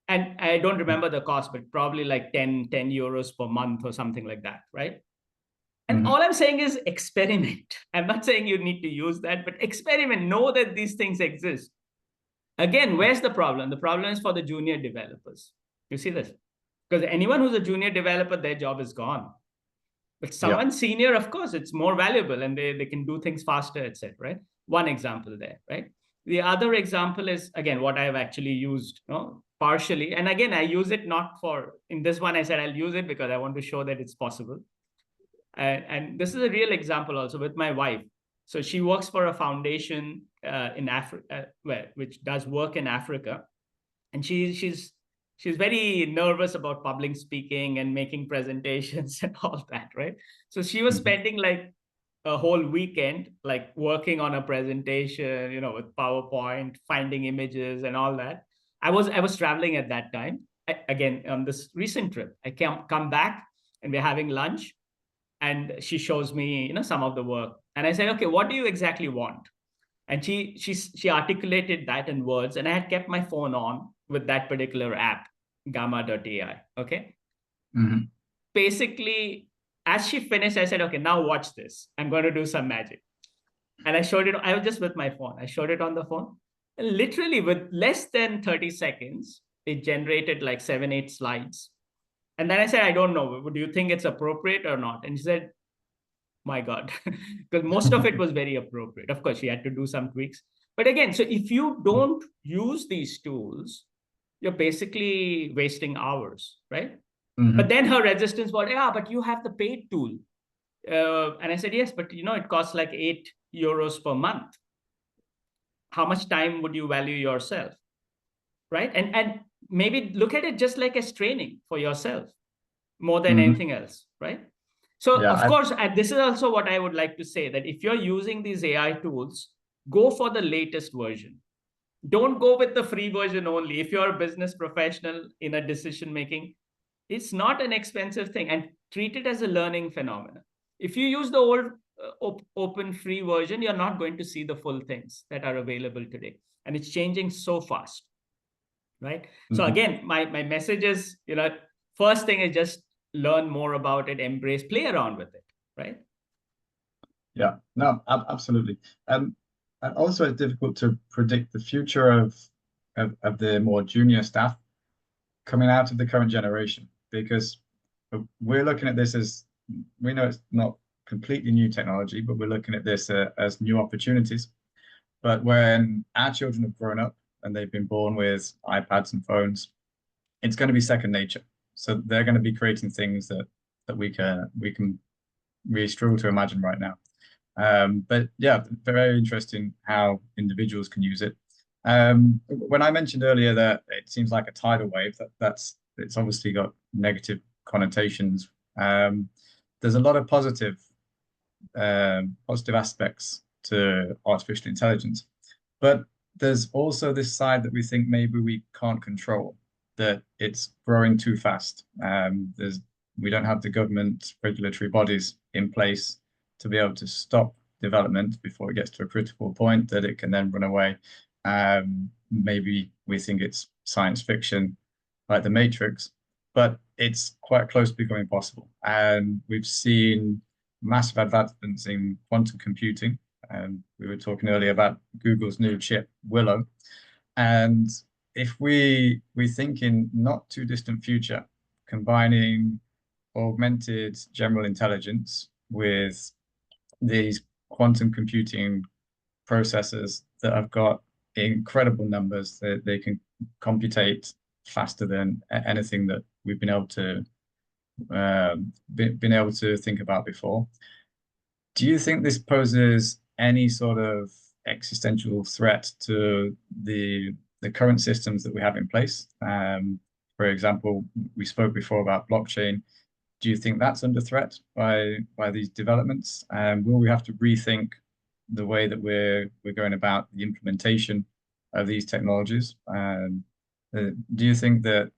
And I don't remember the cost, but probably like 10 euros per month or something like that, right? And all I'm saying is experiment. I'm not saying you need to use that, but experiment. Know that these things exist. Again, where's the problem? The problem is for the junior developers. You see this? Because anyone who's a junior developer, their job is gone. But someone senior, of course, it's more valuable and they can do things faster, etc. Right? One example there, right? The other example is, again, what I've actually used partially. And again, I use it not for, in this one, I said I'll use it because I want to show that it's possible. And this is a real example also with my wife. So she works for a foundation in Africa, which does work in Africa. And she's very nervous about public speaking and making presentations and all that, right? So she was spending like a whole weekend, like working on a presentation, with PowerPoint, finding images and all that. I was traveling at that time. Again, on this recent trip, I come back and we're having lunch. And she shows me, some of the work. And I said, okay, what do you exactly want? And she articulated that in words. And I had kept my phone on with that particular app, gamma.ai. Okay. Basically, as she finished, I said, okay, now watch this. I'm going to do some magic. And I showed it. I was just with my phone. I showed it on the phone. And literally with less than 30 seconds, it generated like 7-8 slides. And then I said, I don't know. Do you think it's appropriate or not? And she said, my God, because most of it was very appropriate. Of course, she had to do some tweaks. But again, so if you don't use these tools, you're basically wasting hours, right? But then her resistance was, but you have the paid tool. And I said, yes, but it costs like €8 per month. How much time would you value yourself? Right? And maybe look at it just like as training for yourself more than anything else, right? So of course, this is also what I would like to say, that if you're using these AI tools, go for the latest version. Don't go with the free version only. If you're a business professional in a decision making, it's not an expensive thing, and treat it as a learning phenomenon. If you use the old open free version, you're not going to see the full things that are available today. And it's changing so fast, right? So again, my message is, first thing is just learn more about it, embrace, play around with it, right? Yeah, no, absolutely. And also it's difficult to predict the future of the more junior staff coming out of the current generation, because we're looking at this as, we know it's not completely new technology, but we're looking at this as new opportunities. But when our children have grown up and they've been born with iPads and phones, it's going to be second nature. So they're going to be creating things that we can really struggle to imagine right now. But yeah, very interesting how individuals can use it. When I mentioned earlier that it seems like a tidal wave, it's obviously got negative connotations. There's a lot of positive aspects to artificial intelligence, but there's also this side that we think maybe we can't control, that it's growing too fast. We don't have the government regulatory bodies in place to be able to stop development before it gets to a critical point that it can then run away. Maybe we think it's science fiction, like The Matrix, but it's quite close to becoming possible. And we've seen massive advancements in quantum computing. And we were talking earlier about Google's new chip, Willow. And if we think in not too distant future, combining augmented general intelligence with these quantum computing processors that have got incredible numbers, that they can computate faster than anything that we've been able to think about before. Do you think this poses any sort of existential threat to the current systems that we have in place? For example, we spoke before about blockchain. Do you think that's under threat by these developments? Will we have to rethink the way that we're going about the implementation of these technologies? Do you think that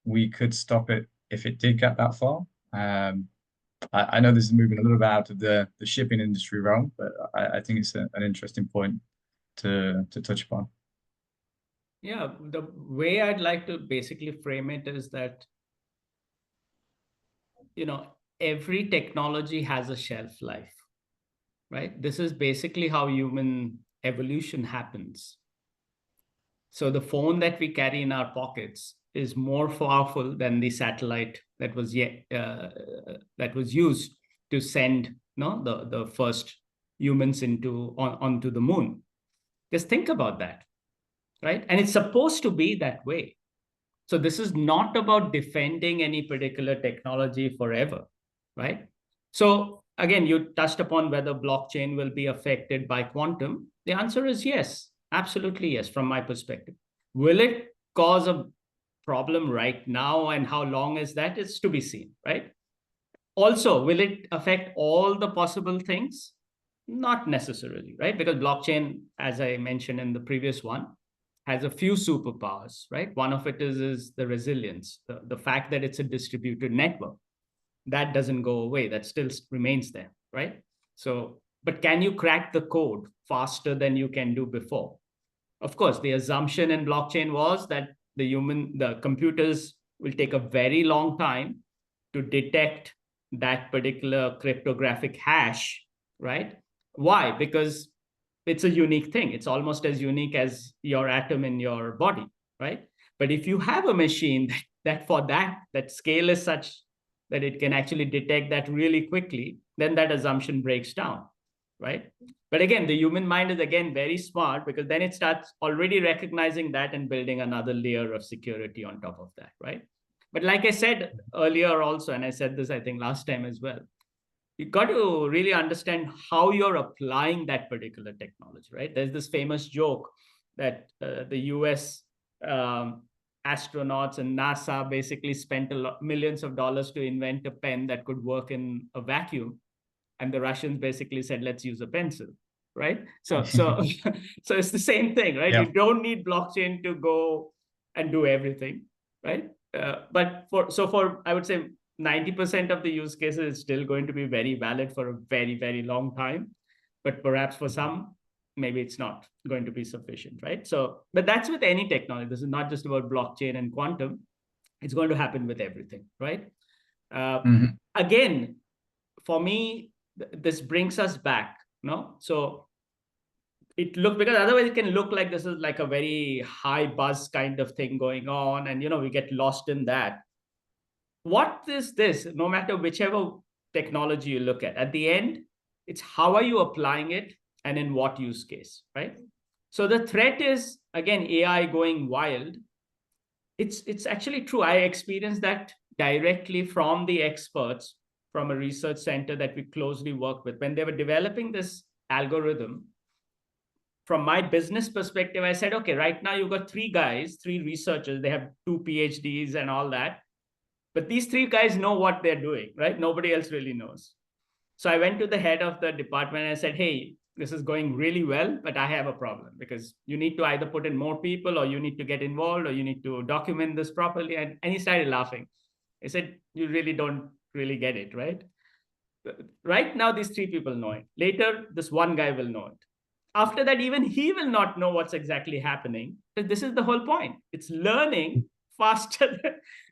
we could stop it if it did get that far? I know this is moving a little bit out of the shipping industry realm, but I think it's an interesting point to touch upon. Yeah, the way I'd like to basically frame it is that, every technology has a shelf life, right? This is basically how human evolution happens. So the phone that we carry in our pockets is more powerful than the satellite that was used to send the first humans onto the moon. Just think about that, right? And it's supposed to be that way. So this is not about defending any particular technology forever, right? So again, you touched upon whether blockchain will be affected by quantum. The answer is yes, absolutely yes, from my perspective. Will it cause a problem right now, and how long is that? It's to be seen, right? Also, will it affect all the possible things? Not necessarily, right? Because blockchain, as I mentioned in the previous one, has a few superpowers, right? One of it is the resilience, the fact that it's a distributed network. That doesn't go away. That still remains there, right? So, but can you crack the code faster than you can do before? Of course, the assumption in blockchain was that the computers will take a very long time to detect that particular cryptographic hash, right? Why? Because it's a unique thing. It's almost as unique as your atom in your body, right? But if you have a machine that scale is such that it can actually detect that really quickly, then that assumption breaks down, right? But again, the human mind is again very smart, because then it starts already recognizing that and building another layer of security on top of that, right? But like I said earlier also, and I said this, I think, last time as well, you got to really understand how you're applying that particular technology, right? There's this famous joke that the US astronauts and NASA basically spent millions of dollars to invent a pen that could work in a vacuum. And the Russians basically said, let's use a pencil, right? So it's the same thing, right? Yeah. You don't need blockchain to go and do everything, right? But for I would say 90% of the use cases is still going to be very valid for a very, very long time. But perhaps for some, maybe it's not going to be sufficient, right? So, but that's with any technology. This is not just about blockchain and quantum. It's going to happen with everything, right? Again, for me, this brings us back, no? So because otherwise it can look like this is like a very high buzz kind of thing going on, and we get lost in that. What is this? No matter whichever technology you look at the end, it's how are you applying it and in what use case, right? So the threat is, again, AI going wild. It's actually true. I experienced that directly from the experts from a research center that we closely work with. When they were developing this algorithm, from my business perspective, I said, okay, right now you've got three researchers, they have 2 PhDs and all that. But these 3 guys know what they're doing, right? Nobody else really knows. So I went to the head of the department and I said, hey, this is going really well, but I have a problem, because you need to either put in more people, or you need to get involved, or you need to document this properly. And he started laughing. He said, you really don't really get it, right? Right now, these 3 people know it. Later, this one guy will know it. After that, even he will not know what's exactly happening. But this is the whole point. It's learning faster.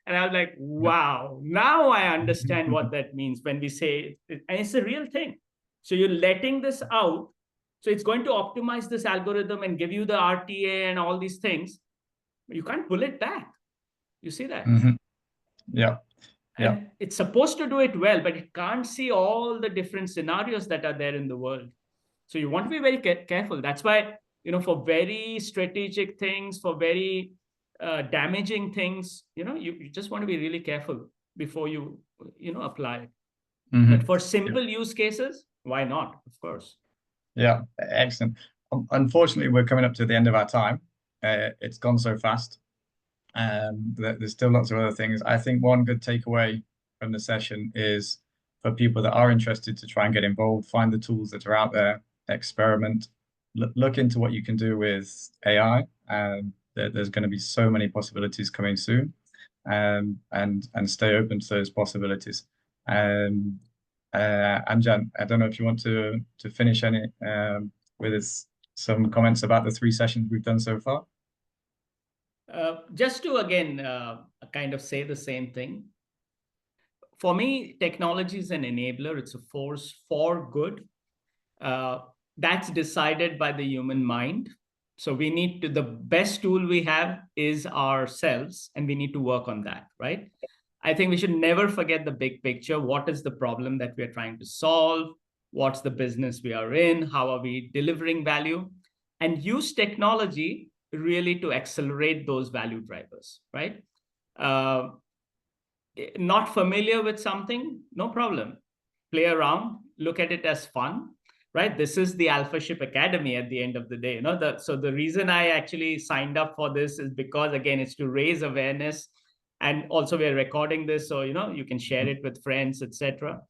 And I was like, wow, now I understand what that means when we say it. And it's a real thing. So you're letting this out. So it's going to optimize this algorithm and give you the RTA and all these things. But you can't pull it back. You see that? Yeah. And it's supposed to do it well, but it can't see all the different scenarios that are there in the world. So you want to be very careful. That's why, for very strategic things, for very damaging things, you just want to be really careful before you apply it. But for simple use cases, why not? Of course. Yeah, excellent. Unfortunately, we're coming up to the end of our time. It's gone so fast. There's still lots of other things. I think one good takeaway from the session is for people that are interested to try and get involved, find the tools that are out there, experiment, look into what you can do with AI. There's going to be so many possibilities coming soon, and stay open to those possibilities. Anjan, I don't know if you want to finish with some comments about the 3 sessions we've done so far. Just to again kind of say the same thing. for me, technology is an enabler. It's a force for good. That's decided by the human mind. So we need to, the best tool we have is ourselves, and we need to work on that, right? I think we should never forget the big picture. What is the problem that we are trying to solve? What's the business we are in? How are we delivering value? And use technology really to accelerate those value drivers, right? Not familiar with something, no problem. Play around, look at it as fun, right? This is the Alpha Ship Academy at the end of the day. You know, so the reason I actually signed up for this is because, again, it's to raise awareness. And also we're recording this, so, you know, you can share it with friends, etc.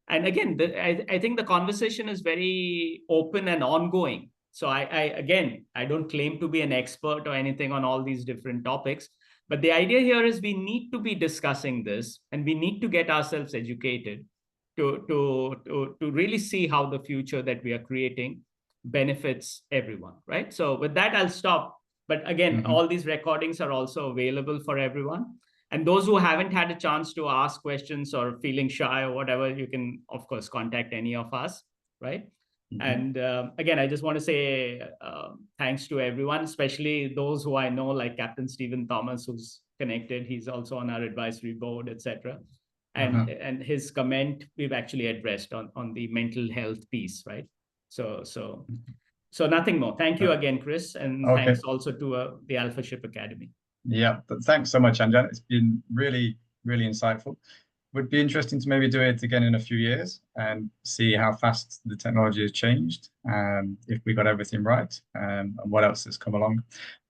And again, I think the conversation is very open and ongoing. So again, I don't claim to be an expert or anything on all these different topics. But the idea here is we need to be discussing this, and we need to get ourselves educated to really see how the future that we are creating benefits everyone, right? So with that, I'll stop. But again, all these recordings are also available for everyone. And those who haven't had a chance to ask questions or feeling shy or whatever, you can, of course, contact any of us, right? And again, I just want to say thanks to everyone, especially those who I know, like Captain Stephen Thomas, who's connected. He's also on our advisory board, etc. And his comment we've actually addressed on the mental health piece, right? So nothing more. Thank you again, Chris, and thanks also to the Alpha Ship Academy. Yeah, thanks so much, Anjan. It's been really, really insightful. Would be interesting to maybe do it again in a few years and see how fast the technology has changed, if we got everything right, and what else has come along.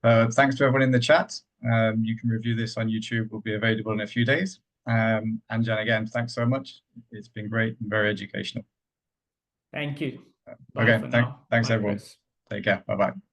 Thanks to everyone in the chat. You can review this on YouTube. It will be available in a few days. Anjan, again, thanks so much. It's been great and very educational. Thank you. Again, thanks everyone. Chris. Take care. Bye-bye.